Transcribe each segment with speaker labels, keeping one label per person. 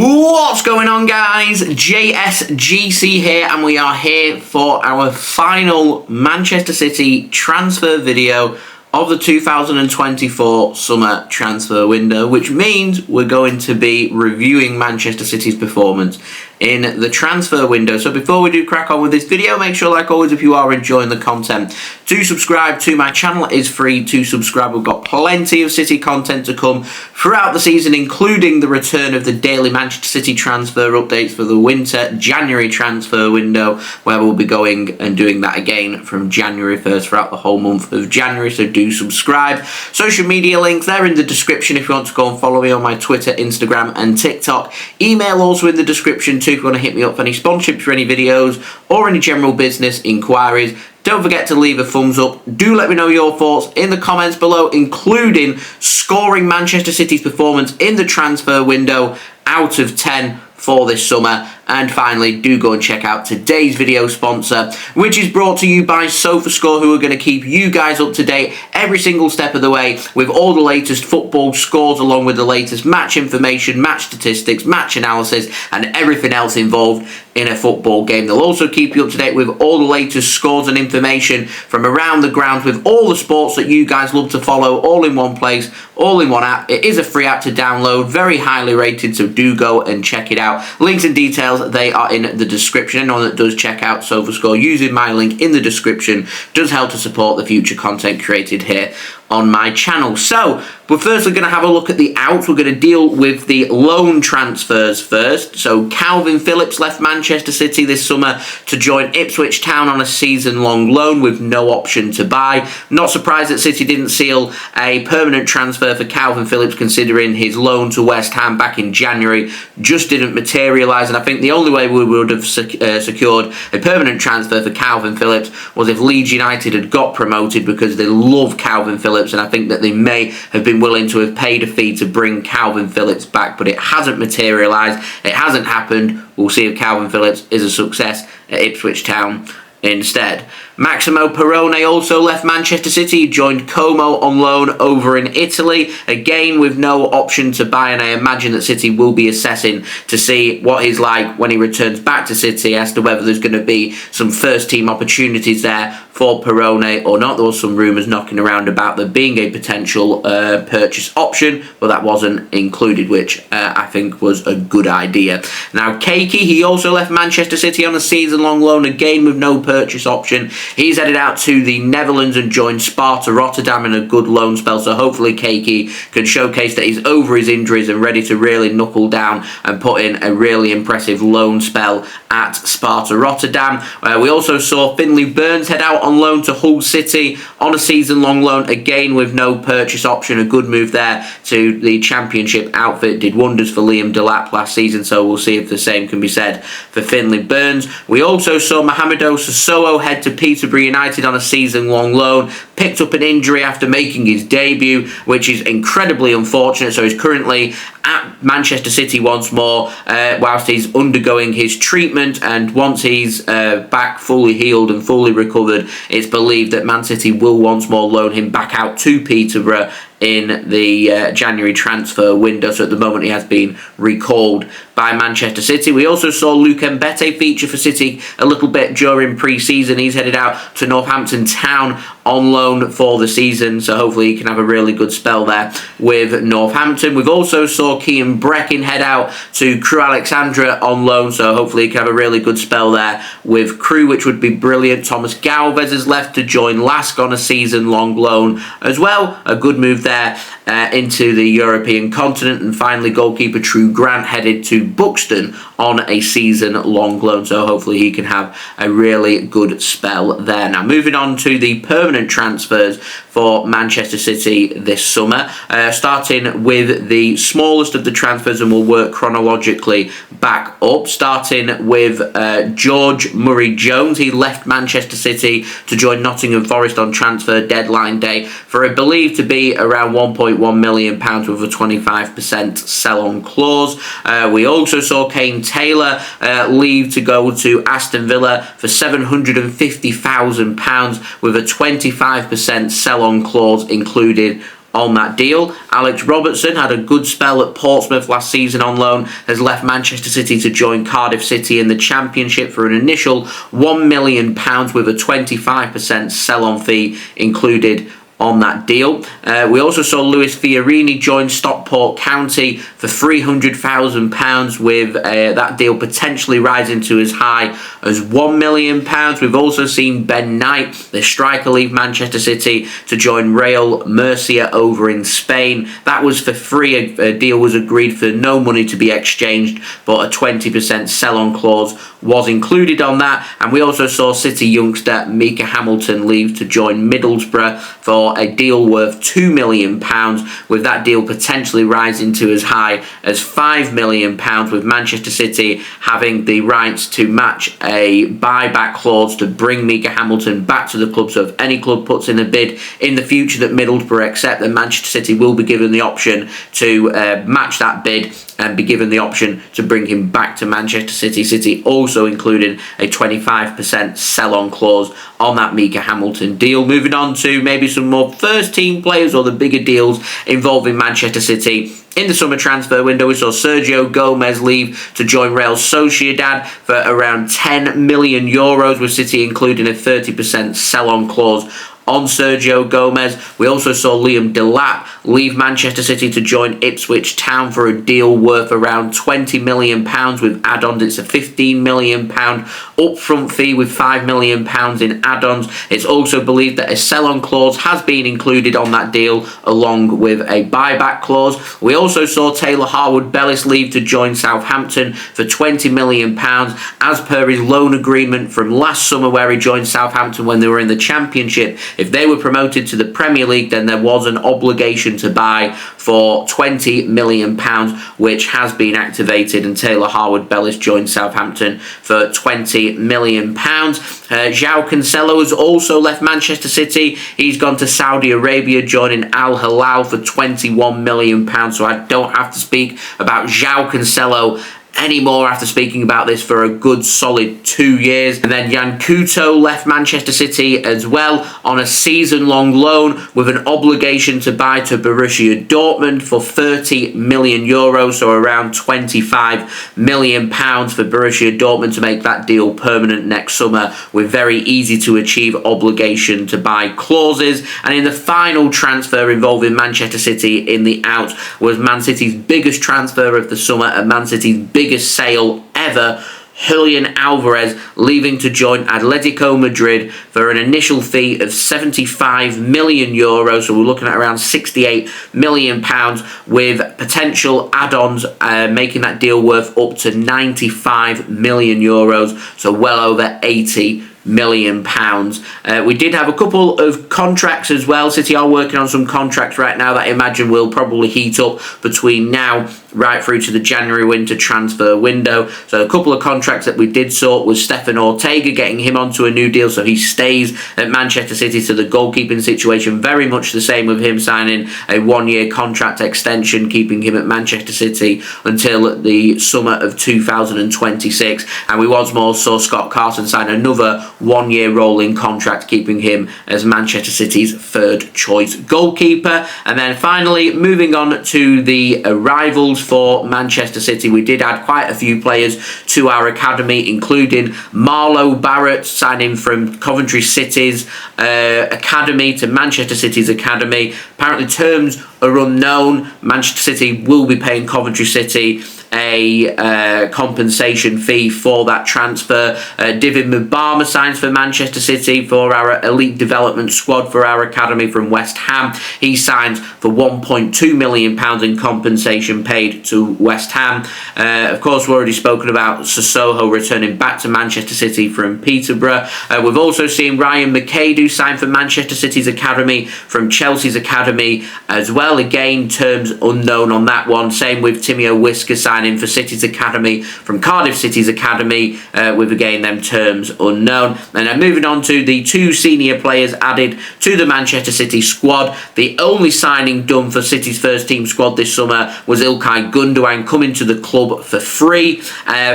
Speaker 1: What's going on, guys? JSGC here, and we are here for our final Manchester City transfer video of the 2024 summer transfer window, which means we're going to be reviewing Manchester City's performance in the transfer window. So before we do crack on with this video, make sure, like always, if you are enjoying the content, to subscribe to my channel. It is free to subscribe. We've got plenty of City content to come throughout the season, including the return of the daily Manchester City transfer updates for the winter January transfer window, where we'll be going and doing that again from January 1st throughout the whole month of January. So do subscribe. Social media links, they're in the description if you want to go and follow me on my Twitter, Instagram and TikTok. Email also in the description too if you want to hit me up for any sponsorships for any videos or any general business inquiries. Don't forget to leave a thumbs up. Do let me know your thoughts in the comments below, including scoring Manchester City's performance in the transfer window out of 10 for this summer. And finally, do go and check out today's video sponsor, which is brought to you by Sofascore, who are going to keep you guys up to date every single step of the way with all the latest football scores, along with the latest match information, match statistics, match analysis, and everything else involved in a football game. They'll also keep you up to date with all the latest scores and information from around the ground with all the sports that you guys love to follow, all in one place, all in one app. It is a free app to download, very highly rated, so do go and check it out. Links and details, they are in the description. Anyone that does check out Sofascore using my link in the description does help to support the future content created here on my channel. So we're firstly going to have a look at the outs. We're going to deal with the loan transfers first. So Calvin Phillips left Manchester City this summer to join Ipswich Town on a season-long loan with no option to buy. Not surprised that City didn't seal a permanent transfer for Calvin Phillips, considering his loan to West Ham back in January just didn't materialise. And I think the only way we would have secured a permanent transfer for Calvin Phillips was if Leeds United had got promoted, because they love Calvin Phillips, and I think that they may have been willing to have paid a fee to bring Calvin Phillips back, but it hasn't materialised. It hasn't happened. We'll see if Calvin Phillips is a success at Ipswich Town instead. Maximo Perrone also left Manchester City, joined Como on loan over in Italy, again with no option to buy, and I imagine that City will be assessing to see what he's like when he returns back to City as to whether there's going to be some first team opportunities there for Perrone or not. There was some rumours knocking around about there being a potential purchase option, but that wasn't included, which I think was a good idea. Now Keiki, he also left Manchester City on a season-long loan, again with no purchase option. He's headed out to the Netherlands and joined Sparta Rotterdam in a good loan spell, so hopefully Keiki can showcase that he's over his injuries and ready to really knuckle down and put in a really impressive loan spell at Sparta Rotterdam. We also saw Finley Burns head out on loan to Hull City on a season-long loan, again with no purchase option. A good move there to the Championship outfit. Did wonders for Liam Delap last season, so we'll see if the same can be said for Finley Burns. We also saw Mohamedou Sissoko head to Peterborough United on a season-long loan. Picked up an injury after making his debut, which is incredibly unfortunate, so he's currently at Manchester City once more whilst he's undergoing his treatment, and once he's back fully healed and fully recovered, it's believed that Man City will once more loan him back out to Peterborough in the January transfer window. So at the moment he has been recalled by Manchester City. We also saw Luke Mbete feature for City a little bit during pre-season. He's headed out to Northampton Town on loan for the season, so hopefully he can have a really good spell there with Northampton. We've also saw Kian Breckin head out to Crewe Alexandra on loan, so hopefully he can have a really good spell there with Crewe, which would be brilliant. Thomas Galvez has left to join Lask on a season-long loan as well. A good move there into the European continent. And finally, goalkeeper True Grant headed to Buxton on a season-long loan, so hopefully he can have a really good spell there. Now, moving on to the permanent transfers for Manchester City this summer, starting with the smallest of the transfers, and we'll work chronologically back up, starting with George Murray-Jones. He left Manchester City to join Nottingham Forest on transfer deadline day for a believed to be around £1.1 million with a 25% sell-on clause. We also saw Kane Taylor leave to go to Aston Villa for £750,000 with a 25% sell-on clause included on that deal. Alex Robertson had a good spell at Portsmouth last season on loan, has left Manchester City to join Cardiff City in the Championship for an initial £1 million with a 25% sell-on fee included on that deal. We also saw Lewis Fiorini join Stockport County for £300,000 with that deal potentially rising to as high as £1 million. We've also seen Ben Knight, the striker, leave Manchester City to join Real Murcia over in Spain. That was for free. A deal was agreed for no money to be exchanged, but a 20% sell-on clause was included on that. And we also saw City youngster Mika Hamilton leave to join Middlesbrough for a deal worth £2 million, with that deal potentially rising to as high as £5 million, with Manchester City having the rights to match a buyback clause to bring Mika Hamilton back to the club. So if any club puts in a bid in the future that Middlesbrough accept, then Manchester City will be given the option to match that bid and be given the option to bring him back to Manchester City. City also included a 25% sell-on clause on that Mika Hamilton deal. Moving on to maybe some more first-team players or the bigger deals involving Manchester City. In the summer transfer window, we saw Sergio Gomez leave to join Real Sociedad for around €10 million, with City including a 30% sell-on clause on Sergio Gomez. We also saw Liam Delap leave Manchester City to join Ipswich Town for a deal worth around £20 million with add-ons. It's a £15 million upfront fee with £5 million in add-ons. It's also believed that a sell-on clause has been included on that deal along with a buyback clause. We also saw Taylor Harwood-Bellis leave to join Southampton for £20 million as per his loan agreement from last summer, where he joined Southampton when they were in the Championship. If they were promoted to the Premier League, then there was an obligation to buy for £20 million, which has been activated, and Taylor Harwood-Bellis joined Southampton for £20 million. João Cancelo has also left Manchester City. He's gone to Saudi Arabia, joining Al Hilal for £21 million. So I don't have to speak about João Cancelo anymore after speaking about this for a good solid 2 years. And then Jan Couto left Manchester City as well on a season-long loan with an obligation to buy to Borussia Dortmund for €30 million, so around £25 million for Borussia Dortmund to make that deal permanent next summer, with very easy to achieve obligation to buy clauses. And in the final transfer involving Manchester City in the out was Man City's biggest transfer of the summer and Man City's biggest sale ever, Julian Alvarez leaving to join Atletico Madrid for an initial fee of €75 million, so we're looking at around £68 million, with potential add-ons making that deal worth up to €95 million, so well over £80 million. We did have a couple of contracts as well. City are working on some contracts right now that I imagine will probably heat up between now right through to the January winter transfer window. So a couple of contracts that we did sort was Stefan Ortega, getting him onto a new deal so he stays at Manchester City. So the goalkeeping situation very much the same, with him signing a 1-year contract extension, keeping him at Manchester City until the summer of 2026. And we once more saw Scott Carson sign another 1-year rolling contract, keeping him as Manchester City's third choice goalkeeper. And then finally, moving on to the arrivals for Manchester City, we did add quite a few players to our academy, including Marlo Barrett signing from Coventry City's academy to Manchester City's academy. Apparently terms are unknown. Manchester City will be paying Coventry City a compensation fee for that transfer. David Mbama signs for Manchester City for our elite development squad for our academy from West Ham. He signs for £1.2 million in compensation paid to West Ham. Of course, we've already spoken about Sissoko returning back to Manchester City from Peterborough. We've also seen Ryan McAdoo sign for Manchester City's academy from Chelsea's academy as well. Again, terms unknown on that one. Same with Timio Whisker signing signing for City's academy from Cardiff City's academy, with again them terms unknown. And then moving on to the 2 senior players added to the Manchester City squad. The only signing done for City's first team squad this summer was İlkay Gündoğan coming to the club for free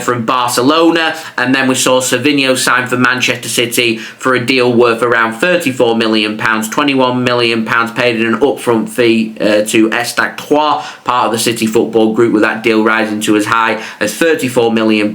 Speaker 1: from Barcelona, and then we saw Savinho sign for Manchester City for a deal worth around £34 million, £21 million paid in an upfront fee to Stade Trois, part of the City football group, with that deal rising to as high as £34 million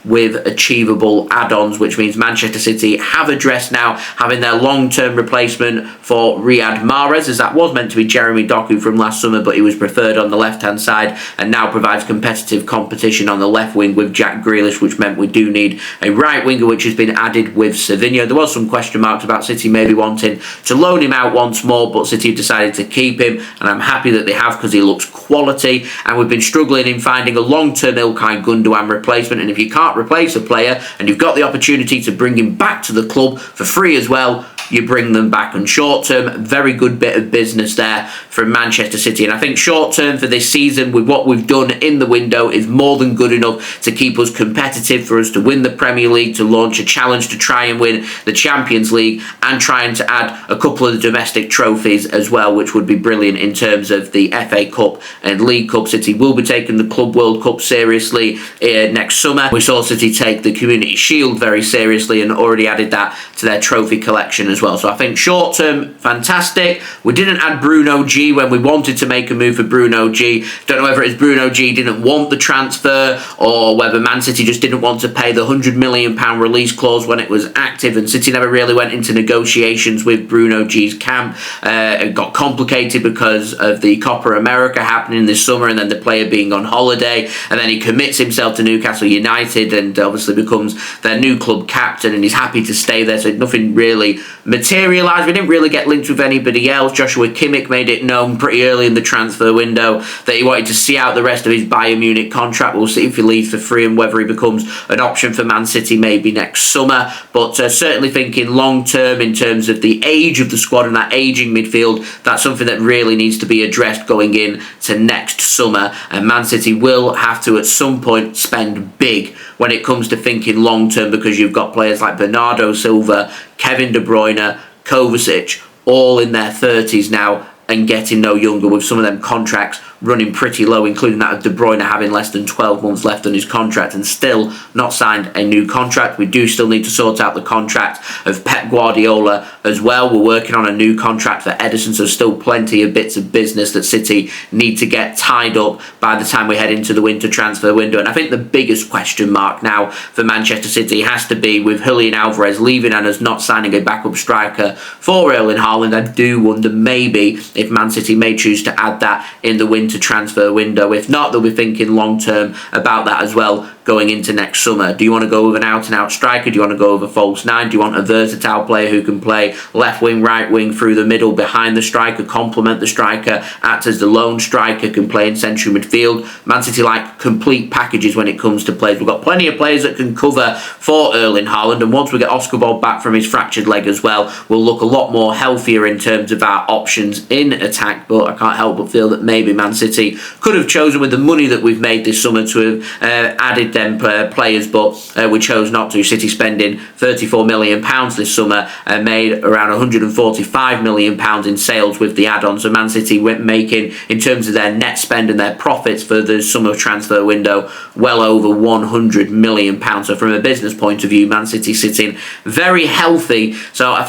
Speaker 1: with achievable add-ons, which means Manchester City have addressed now having their long-term replacement for Riyad Mahrez, as that was meant to be Jeremy Doku from last summer, but he was preferred on the left-hand side and now provides competitive competition on the left wing with Jack Grealish, which meant we do need a right winger, which has been added with Savinho. There was some question marks about City maybe wanting to loan him out once more, but City have decided to keep him, and I'm happy that they have because he looks quality, and we've been struggling in finding a long-term İlkay Gündoğan replacement, and if you can't replace a player and you've got the opportunity to bring him back to the club for free as well, you bring them back. And short term, very good bit of business there from Manchester City, and I think short term for this season with what we've done in the window is more than good enough to keep us competitive, for us to win the Premier League, to launch a challenge to try and win the Champions League, and trying to add a couple of the domestic trophies as well, which would be brilliant in terms of the FA Cup and League Cup. City will be taking the Club World Cup seriously next summer. We saw City take the Community Shield very seriously and already added that to their trophy collection as well. So I think short term, fantastic. We didn't add Bruno G when we wanted to make a move for Bruno G. Don't know whether it's Bruno G didn't want the transfer or whether Man City just didn't want to pay the £100 million release clause when it was active, and City never really went into negotiations with Bruno G's camp. It got complicated because of the Copa America happening this summer and then the player being on holiday, and then he commits himself to Newcastle United and obviously becomes their new club captain, and he's happy to stay there, so nothing really materialised. We didn't really get linked with anybody else. Joshua Kimmich made it known pretty early in the transfer window that he wanted to see out the rest of his Bayern Munich contract. We'll see if he leaves for free and whether he becomes an option for Man City maybe next summer, but certainly thinking long term in terms of the age of the squad and that ageing midfield, that's something that really needs to be addressed going in to next summer, and Man City will have to at some point spend big when it comes to thinking long term, because you've got players like Bernardo Silva, Kevin De Bruyne, Kovacic, all in their 30s now and getting no younger, with some of them contracts running pretty low, including that of De Bruyne having less than 12 months left on his contract and still not signed a new contract. We do still need to sort out the contract of Pep Guardiola as well. We're working on a new contract for Ederson, so still plenty of bits of business that City need to get tied up by the time we head into the winter transfer window. And I think the biggest question mark now for Manchester City has to be with Julian Alvarez leaving and us not signing a backup striker for Erling Haaland. I do wonder maybe if Man City may choose to add that in the winter transfer window. If not, they'll be thinking long term about that as well going into next summer. Do you want to go with an out-and-out striker? Do you want to go with a false nine? Do you want a versatile player who can play left wing, right wing, through the middle, behind the striker, complement the striker, act as the lone striker, can play in central midfield? Man City like complete packages when it comes to players. We've got plenty of players that can cover for Erling Haaland, and once we get Oscar Bob back from his fractured leg as well, we'll look a lot more healthier in terms of our options in attack. But I can't help but feel that maybe Man City could have chosen, with the money that we've made this summer, to have added them players, but we chose not to. City spending £34 million this summer made around £145 million in sales with the add-ons. So Man City went making, in terms of their net spend and their profits for the summer transfer window, well over £100 million. So from a business point of view, Man City sitting very healthy. So I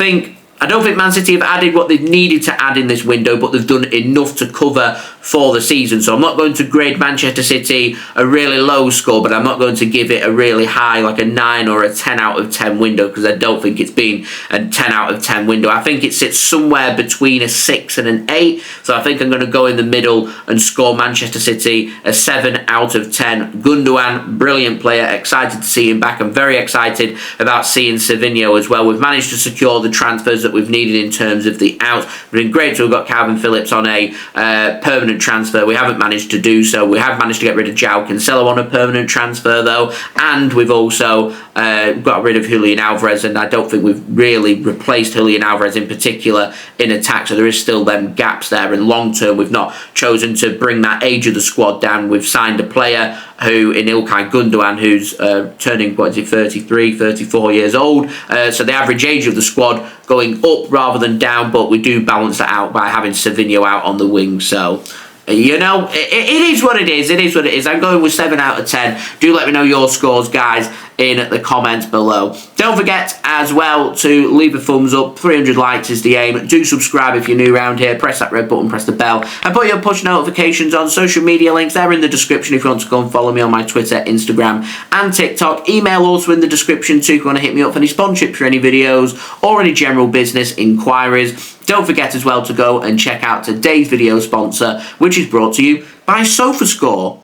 Speaker 1: don't think Man City have added what they've needed to add in this window, but they've done enough to cover for the season. So I'm not going to grade Manchester City a really low score, but I'm not going to give it a really high, like a 9 or a 10 out of 10 window, because I don't think it's been a 10 out of 10 window. I think it sits somewhere between a 6 and an 8. So I think I'm going to go in the middle and score Manchester City a 7 out of 10. Gundogan, brilliant player. Excited to see him back. I'm very excited about seeing Savinho as well. We've managed to secure the transfers that we've needed in terms of the out. It's been great to have got Calvin Phillips on a permanent transfer. We haven't managed to do so. We have managed to get rid of João Cancelo on a permanent transfer though, and we've also got rid of Julian Alvarez, and I don't think we've really replaced Julian Alvarez in particular in attack, so there is still them gaps there, and long term we've not chosen to bring that age of the squad down. We've signed a player who in Ilkay Gundogan, who's turning, 33, 34 years old. So the average age of the squad going up rather than down, but we do balance that out by having Savinho out on the wing. So, you know, it is what it is. It is what it is. I'm going with 7 out of 10. Do let me know your scores, guys, in the comments below. Don't forget as well to leave a thumbs up. 300 likes is the aim. Do subscribe if you're new around here. Press that red button, press the bell, and put your push notifications on. Social media links, they're in the description if you want to go and follow me on my Twitter, Instagram and TikTok. Email also in the description too if you want to hit me up for any sponsorship for any videos or any general business inquiries. Don't forget as well to go and check out today's video sponsor, which is brought to you by Sofascore.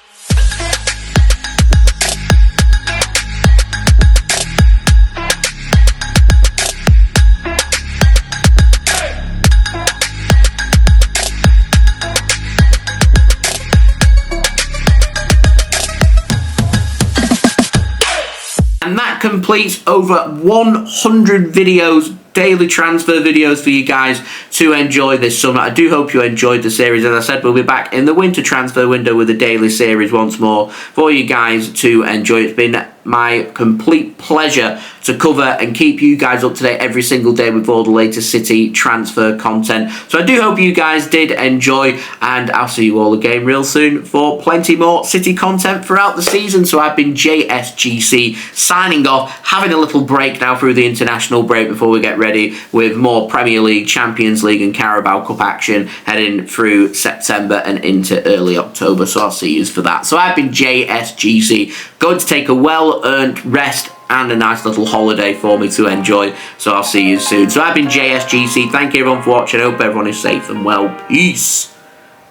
Speaker 1: And that completes over 100 videos, daily transfer videos for you guys to enjoy this summer. I do hope you enjoyed the series. As I said, we'll be back in the winter transfer window with a daily series once more for you guys to enjoy. It's been my complete pleasure to cover and keep you guys up to date every single day with all the latest City transfer content. So I do hope you guys did enjoy, and I'll see you all again real soon for plenty more City content throughout the season. So I've been JSGC signing off, having a little break now through the international break before we get ready with more Premier League, Champions League and Carabao Cup action heading through September and into early October. So I'll see you for that. So I've been JSGC, going to take a well-earned rest and a nice little holiday for me to enjoy. So I'll see you soon. So I've been JSGC. Thank you everyone for watching. I hope everyone is safe and well. Peace.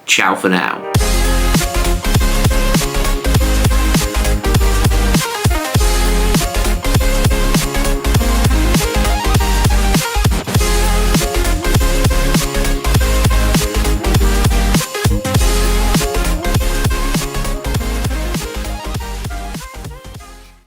Speaker 1: Ciao for now.